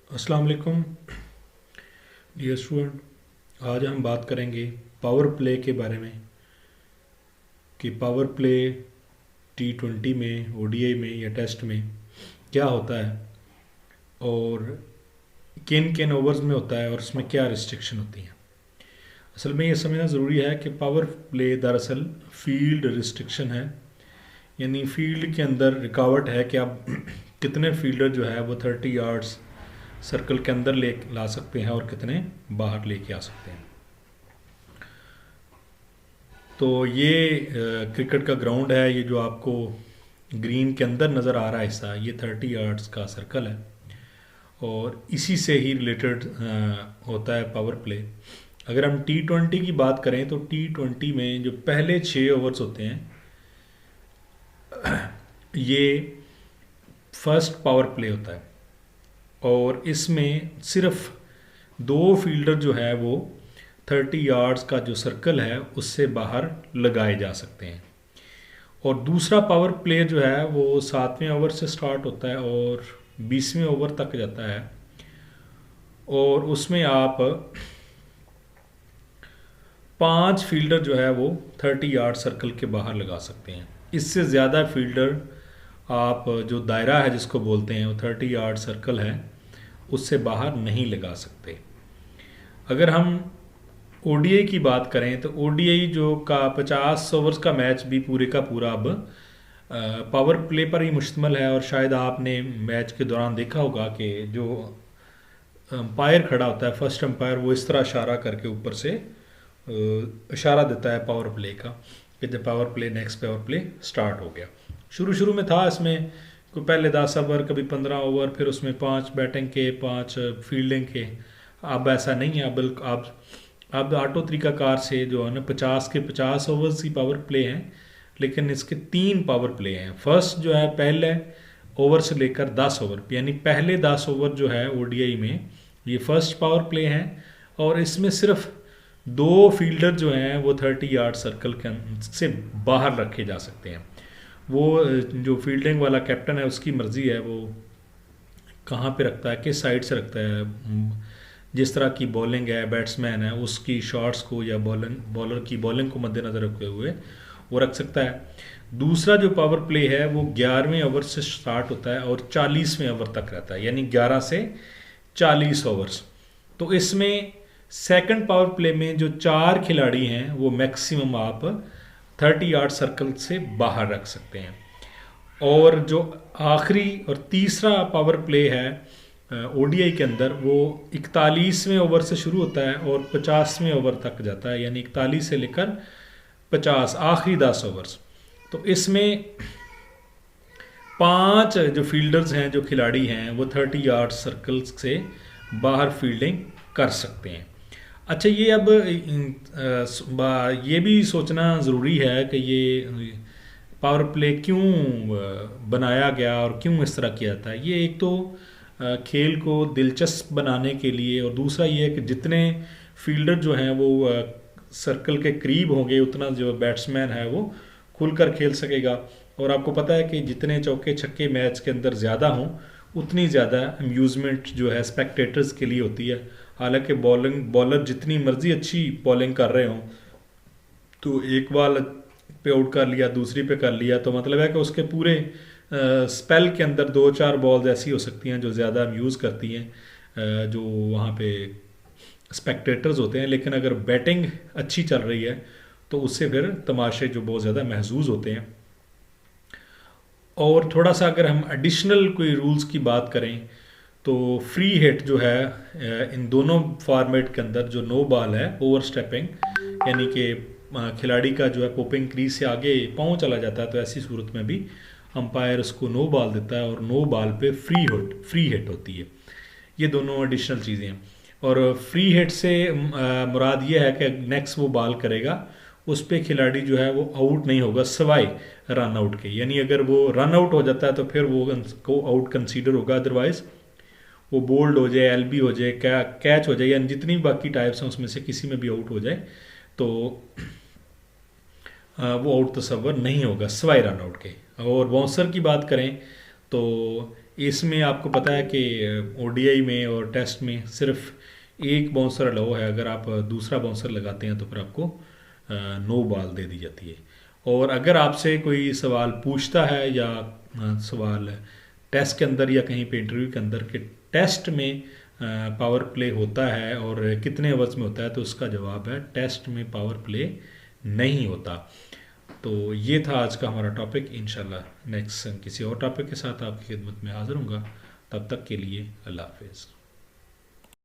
अस्सलाम वालेकुम dear student. आज हम बात करेंगे पावर प्ले के बारे में कि पावर प्ले T20 में, ODI में या टेस्ट में क्या होता है और किन किन ओवर्स में होता है और उसमें क्या रिस्ट्रिक्शन होती हैं। असल में ये समझना ज़रूरी है कि पावर प्ले दरअसल फील्ड रिस्ट्रिक्शन है, यानी फील्ड के अंदर रुकावट है कि आप कितने फील्डर जो है वो 30 यार्ड्स सर्कल के अंदर ले ला सकते हैं और कितने बाहर लेके आ सकते हैं। तो ये क्रिकेट का ग्राउंड है, ये जो आपको ग्रीन के अंदर नज़र आ रहा है हिस्सा, ये 30 यार्ड्स का सर्कल है और इसी से ही रिलेटेड होता है पावर प्ले। अगर हम T20 की बात करें तो T20 में जो पहले 6 ओवर्स होते हैं ये फर्स्ट पावर प्ले होता है और इसमें सिर्फ दो फील्डर जो है वो 30 यार्ड्स का जो सर्कल है उससे बाहर लगाए जा सकते हैं। और दूसरा पावर प्ले जो है वो 7वें ओवर से स्टार्ट होता है और 20वें ओवर तक जाता है और उसमें आप 5 फील्डर जो है वो 30 यार्ड सर्कल के बाहर लगा सकते हैं। इससे ज़्यादा फील्डर आप जो दायरा है जिसको बोलते हैं वो 30 यार्ड सर्कल है उससे बाहर नहीं लगा सकते। अगर हम ODI की बात करें तो ODI जो का 50 ओवर्स का मैच भी पूरे का पूरा अब पावर प्ले पर ही मुश्तमिल है। और शायद आपने मैच के दौरान देखा होगा कि जो अंपायर खड़ा होता है, फर्स्ट अंपायर, वो इस तरह इशारा करके ऊपर से इशारा देता है पावर प्ले का कि जब power play next power play start हो गया। शुरू शुरू में था इसमें कोई पहले 10 ओवर, कभी 15 ओवर, फिर उसमें 5 बैटिंग के, 5 फील्डिंग के। अब ऐसा नहीं है, अब ऑटो तरीकाकार से जो है ना 50 के 50 ओवर्स की पावर प्ले हैं, लेकिन इसके 3 पावर प्ले हैं। फर्स्ट जो है पहले ओवर से लेकर 10 ओवर, यानी पहले 10 ओवर जो है ODI में ये फर्स्ट पावर प्ले हैं और इसमें सिर्फ 2 फील्डर जो हैं वो 30 यार्ड सर्कल के से बाहर रखे जा सकते हैं। वो जो फील्डिंग वाला कैप्टन है उसकी मर्ज़ी है वो कहाँ पे रखता है, किस साइड से रखता है। जिस तरह की बॉलिंग है, बैट्समैन है, उसकी शॉट्स को या बॉलर की बॉलिंग को मद्देनज़र रखते हुए वो रख सकता है। दूसरा जो पावर प्ले है वो 11वें ओवर से स्टार्ट होता है और 40वें ओवर तक रहता है, यानी 11 से 40 ओवर्स। तो इसमें सेकंड पावर प्ले में जो 4 खिलाड़ी हैं वो मैक्सिमम आप 30 यार्ड सर्कल से बाहर रख सकते हैं। और जो आखिरी और तीसरा पावर प्ले है ODI के अंदर वो 41वें ओवर से शुरू होता है और 50वें ओवर तक जाता है, यानी 41 से लेकर 50, आखिरी 10 ओवर्स। तो इसमें 5 जो फील्डर्स हैं, जो खिलाड़ी हैं, वो 30 यार्ड सर्कल से बाहर फील्डिंग कर सकते हैं। अच्छा, ये अब ये भी सोचना ज़रूरी है कि ये पावर प्ले क्यों बनाया गया और क्यों इस तरह किया जाता है। ये एक तो खेल को दिलचस्प बनाने के लिए, और दूसरा ये है कि जितने फील्डर जो हैं वो सर्कल के करीब होंगे उतना जो बैट्समैन है वो खुलकर खेल सकेगा। और आपको पता है कि जितने चौके छक्के मैच के अंदर ज़्यादा हों उतनी ज़्यादा अम्यूज़मेंट जो है स्पेक्टेटर्स के लिए होती है। हालांकि बॉलर जितनी मर्जी अच्छी बॉलिंग कर रहे हों तो एक बॉल पे आउट कर लिया, दूसरी पे कर लिया, तो मतलब है कि उसके पूरे स्पेल के अंदर 2-4 बॉल्स ऐसी हो सकती हैं जो ज़्यादा यूज़ करती हैं जो वहाँ पे स्पेक्टेटर्स होते हैं। लेकिन अगर बैटिंग अच्छी चल रही है तो उससे फिर तमाशे जो बहुत ज़्यादा महसूस होते हैं। और थोड़ा सा अगर हम एडिशनल कोई रूल्स की बात करें तो फ्री हिट जो है इन दोनों फॉर्मेट के अंदर जो नो बॉल है, ओवर स्टेपिंग, यानी कि खिलाड़ी का जो है पोपिंग क्रीज से आगे पाँव चला जाता है, तो ऐसी सूरत में भी अंपायर उसको नो बॉल देता है और नो बॉल पे फ्री हिट होती है। ये दोनों एडिशनल चीज़ें हैं। और फ्री हिट से मुराद ये है कि नेक्स्ट वो बॉल करेगा उस पे खिलाड़ी जो है वो आउट नहीं होगा सिवाय रन आउट के, यानी अगर वो रन आउट हो जाता है तो फिर वो को आउट कंसीडर होगा, अदरवाइज वो बोल्ड हो जाए, LB हो जाए, कैच हो जाए, यानी जितनी भी बाकी टाइप्स हैं उसमें से किसी में भी आउट हो जाए तो वो आउट तस्वर नहीं होगा सिवाय रन आउट के। और बाउंसर की बात करें तो इसमें आपको पता है कि ओडीआई में और टेस्ट में सिर्फ एक बाउंसर अलाउ है, अगर आप दूसरा बाउंसर लगाते हैं तो फिर आपको नो बॉल दे दी जाती है। और अगर आपसे कोई सवाल पूछता है या सवाल टेस्ट के अंदर या कहीं पे इंटरव्यू के अंदर कि टेस्ट में पावर प्ले होता है और कितने ओवर्स में होता है, तो उसका जवाब है टेस्ट में पावर प्ले नहीं होता। तो ये था आज का हमारा टॉपिक। इंशाल्लाह नेक्स्ट किसी और टॉपिक के साथ आपकी खिदमत में हाज़िर हूँगा। तब तक के लिए अल्लाह हाफिज़।